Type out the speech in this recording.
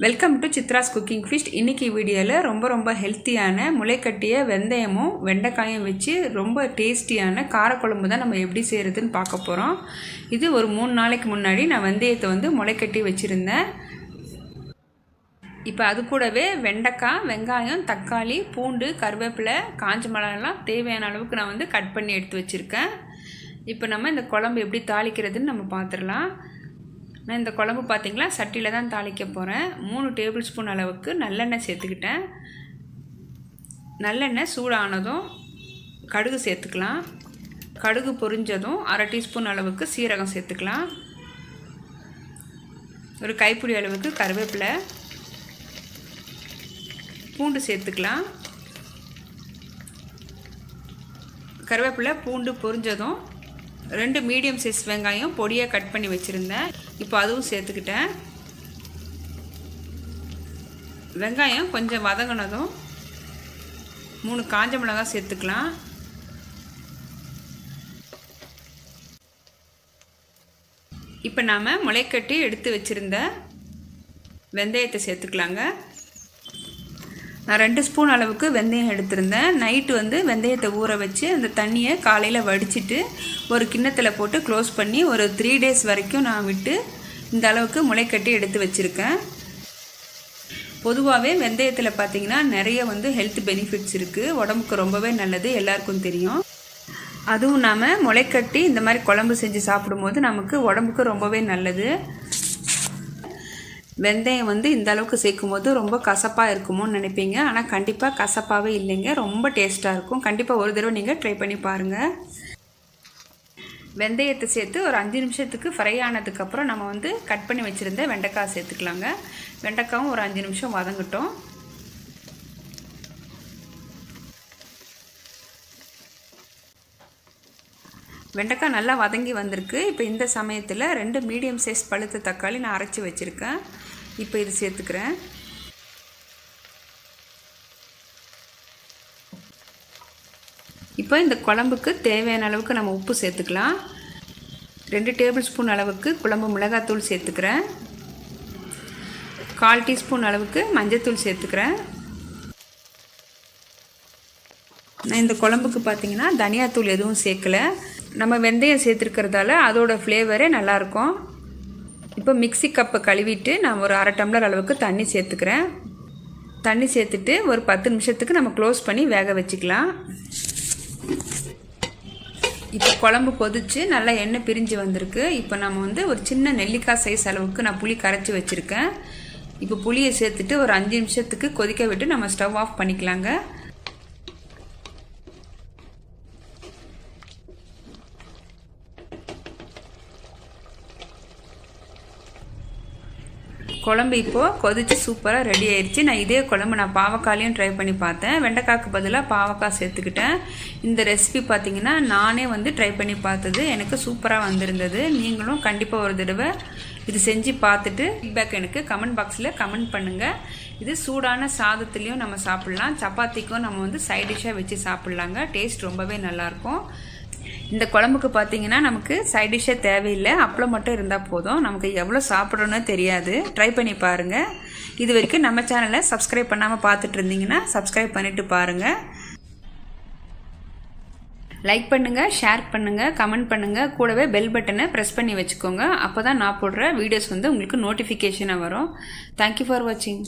Welcome to Chitra's cooking feast. இன்றைக்கி வீடியோவில் ரொம்ப ஹெல்த்தியான முளைக்கட்டிய வெந்தயமும் வெண்டைக்காயும் வச்சு ரொம்ப டேஸ்டியான காரக்குழம்பு தான் நம்ம எப்படி செய்கிறதுன்னு பார்க்க போகிறோம். இது ஒரு 3 நாளைக்கு முன்னாடி நான் வெந்தயத்தை முளைக்கட்டி வச்சுருந்தேன். இப்போ அது கூடவே வெண்டைக்காய், வெங்காயம், தக்காளி, பூண்டு, கருவேப்பிலை, காஞ்ச மிளகாலாம் தேவையான அளவுக்கு நான் கட் பண்ணி எடுத்து வச்சுருக்கேன். இப்போ நம்ம இந்த குழம்பு எப்படி தாளிக்கிறதுன்னு நம்ம பார்த்துடலாம். நான் இந்த குழம்பு பார்த்திங்களா சட்டியில் தான் தாளிக்க போகிறேன். 3 டேபிள் ஸ்பூன் அளவுக்கு நல்லெண்ணெய் சேர்த்துக்கிட்டேன். நல்லெண்ணெய் சூடானதும் கடுகு சேர்த்துக்கலாம். கடுகு பொரிஞ்சதும் 1/2 டீஸ்பூன் அளவுக்கு சீரகம் சேர்த்துக்கலாம். ஒரு கைப்பிடி அளவுக்கு கருவேப்பிலை, பூண்டு சேர்த்துக்கலாம். கருவேப்பிலை பூண்டு பொரிஞ்சதும் 2 மீடியம் சைஸ் வெங்காயம் பொடியாக கட் பண்ணி வச்சுருந்தேன். இப்போ அதுவும் சேர்த்துக்கிட்டேன். வெங்காயம் கொஞ்சம் வதங்கினதும் 3 காஞ்ச மிளகாய் சேர்த்துக்கலாம். இப்போ நாம் முளைக்கட்டி எடுத்து வச்சுருந்த வெந்தயத்தை சேர்த்துக்கலாங்க. நான் 2 ஸ்பூன் அளவுக்கு வெந்தயம் எடுத்திருந்தேன். நைட்டு வெந்தயத்தை ஊற வச்சு அந்த தண்ணியை காலையில் வடிச்சிட்டு ஒரு கிண்ணத்தில் போட்டு க்ளோஸ் பண்ணி ஒரு 3 டேஸ் வரைக்கும் நான் விட்டு இந்த அளவுக்கு முளைக்கட்டி எடுத்து வச்சுருக்கேன். பொதுவாகவே வெந்தயத்தில் பார்த்திங்கன்னா நிறைய ஹெல்த் பெனிஃபிட்ஸ் இருக்குது. உடம்புக்கு ரொம்பவே நல்லது, எல்லாருக்கும் தெரியும். அதுவும் நாம் முளைக்கட்டி இந்த மாதிரி குழம்பு செஞ்சு சாப்பிடும்போது நமக்கு உடம்புக்கு ரொம்பவே நல்லது. வெந்தயம் இந்த அளவுக்கு சேர்க்கும் போது ரொம்ப கசப்பாக இருக்குமோன்னு நினைப்பீங்க. ஆனால் கண்டிப்பாக கசப்பாகவே இல்லைங்க, ரொம்ப டேஸ்ட்டாக இருக்கும். கண்டிப்பாக ஒரு தடவை நீங்கள் ட்ரை பண்ணி பாருங்கள். வெந்தயத்தை சேர்த்து ஒரு 5 நிமிஷத்துக்கு ஃப்ரை ஆனதுக்கப்புறம் நம்ம கட் பண்ணி வச்சுருந்த வெண்டைக்காய் சேர்த்துக்கலாங்க. வெண்டைக்காயும் ஒரு 5 நிமிஷம் வதங்கட்டும். வெண்டைக்காய் நல்லா வதங்கி வந்திருக்கு. இப்போ இந்த சமயத்தில் 2 மீடியம் சைஸ் பழுத்த தக்காளி நான் அரைச்சி வச்சுருக்கேன். இப்போ இது சேர்த்துக்கிறேன். இப்போ இந்த குழம்புக்கு தேவையான அளவுக்கு நம்ம உப்பு சேர்த்துக்கலாம். 2 டேபிள் ஸ்பூன் அளவுக்கு குழம்பு மிளகாத்தூள் சேர்த்துக்கிறேன். 1/4 டீஸ்பூன் அளவுக்கு மஞ்சள்தூள் சேர்த்துக்கிறேன். நான் இந்த குழம்புக்கு பார்த்திங்கன்னா தனியாத்தூள் எதுவும் சேர்க்கலை. நம்ம வெந்தயம் சேர்த்துருக்கிறதால அதோட ஃப்ளேவரே நல்லாயிருக்கும். இப்போ மிக்ஸி கப்பை கழுவிட்டு நான் ஒரு 1/2 டம்ளர் அளவுக்கு தண்ணி சேர்த்துக்கிறேன். தண்ணி சேர்த்துட்டு ஒரு 10 நிமிஷத்துக்கு நம்ம க்ளோஸ் பண்ணி வேக வச்சுக்கலாம். இப்போ குழம்பு கொதிச்சு நல்லா எண்ணெய் பிரிஞ்சு வந்திருக்கு. இப்போ நம்ம ஒரு சின்ன நெல்லிக்காய் சைஸ் அளவுக்கு நான் புளி கரைச்சி வச்சுருக்கேன். இப்போ புளியை சேர்த்துட்டு ஒரு 5 நிமிஷத்துக்கு கொதிக்க விட்டு நம்ம ஸ்டவ் ஆஃப் பண்ணிக்கலாங்க. குழம்பு இப்போது கொதிச்சு சூப்பராக ரெடி ஆயிடுச்சு. நான் இதே குழம்பு நான் பாவக்காயிலையும் ட்ரை பண்ணி பார்த்தேன். வெண்டைக்காய்க்கு பதிலாக பாவக்காய் சேர்த்துக்கிட்டேன். இந்த ரெசிபி பார்த்திங்கன்னா நானே ட்ரை பண்ணி பார்த்தது, எனக்கு சூப்பராக வந்திருந்தது. நீங்களும் கண்டிப்பாக ஒரு தடவை இது செஞ்சு பார்த்துட்டு ஃபீட்பேக் எனக்கு கமெண்ட் பாக்ஸில் கமெண்ட் பண்ணுங்கள். இது சூடான சாதத்துலேயும் நம்ம சாப்பிட்லாம், சப்பாத்திக்கும் நம்ம சைட் டிஷ்ஷாக வச்சு சாப்பிட்லாங்க. டேஸ்ட் ரொம்பவே நல்லாயிருக்கும். இந்த குழம்புக்கு பார்த்திங்கன்னா நமக்கு சைட் டிஷ்ஷே தேவையில்லை, அப்பளம் மட்டும் இருந்தால் போதும். நமக்கு எவ்வளோ சாப்பிட்றோன்னு தெரியாது. ட்ரை பண்ணி பாருங்கள். இது வரைக்கும் நம்ம சேனலை சப்ஸ்கிரைப் பண்ணாமல் பார்த்துட்டு இருந்தீங்கன்னா சப்ஸ்கிரைப் பண்ணிவிட்டு பாருங்கள். லைக் பண்ணுங்கள், ஷேர் பண்ணுங்கள், கமெண்ட் பண்ணுங்கள். கூடவே பெல் பட்டனை ப்ரெஸ் பண்ணி வச்சுக்கோங்க. அப்போ தான் நான் போடுற வீடியோஸ் உங்களுக்கு நோட்டிஃபிகேஷனாக வரும். தேங்க்யூ ஃபார் வாட்சிங்.